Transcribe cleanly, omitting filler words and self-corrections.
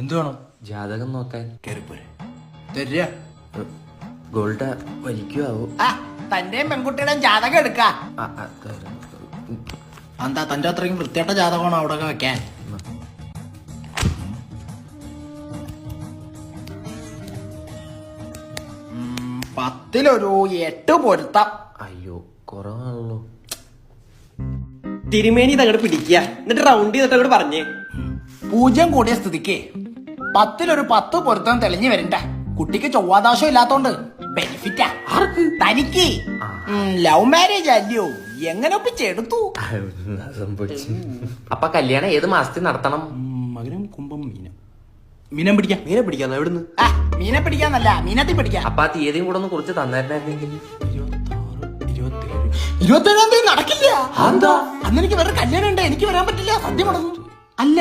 എന്ത് വേണം? ജാതകം നോക്കാൻ. കേറിപ്പോരെ. തരിക. ഗോൾഡ് വലിക്കുവോ? തന്റെയും പെൺകുട്ടിയുടെയും ജാതകം എടുക്ക. എന്താ തന്റെ അത്രയും വൃത്തിയായിട്ട ജാതകമാണ് അവിടെ വെക്കാൻ? പത്തിലൊരു 8 പൊരുത്തം. അയ്യോ കുറവാണല്ലോ. തിരുമേനി ഇതങ്ങോട്ട് പിടിക്കുക, എന്നിട്ട് റൗണ്ട് ചെയ്തിട്ട് അങ്ങോട്ട് പറഞ്ഞേ. 0 കൂടിയ സ്ഥിതിക്ക് 10ലൊരു 10 പൊരുത്തം തെളിഞ്ഞു വരണ്ട. കുട്ടിക്ക് ചൊവ്വാദോഷം ഇല്ലാത്തോണ്ട് ബെനിഫിറ്റാ. ആർക്ക്? തനിക്ക്. ലവ് മാരേജ് അല്ലയോ, എങ്ങനെ ഒപ്പിച്ചെടുത്തു? അപ്പൊ കല്യാണം ഏത് മാസത്തിൽ നടത്തണം? മകരം കുംഭം മീനം. മീനം പിടിക്കാം. മീനെ പിടിക്കാന്നോ? എവിടുന്ന്? മീനെ പിടിക്കാന്നല്ല, മീനത്തി പിടിക്കാം. അപ്പൊ ആ തീയതിയും കൂടെ ഒന്ന് കുറിച്ച് തന്നായിരുന്നെങ്കിൽ. 27-ാം തീയതി നടക്കില്ല. എന്താ? അന്ന് എനിക്ക് വേറെ കല്യാണം ഉണ്ട്, എനിക്ക് വരാൻ പറ്റില്ല. സദ്യ മുടങ്ങും. അല്ല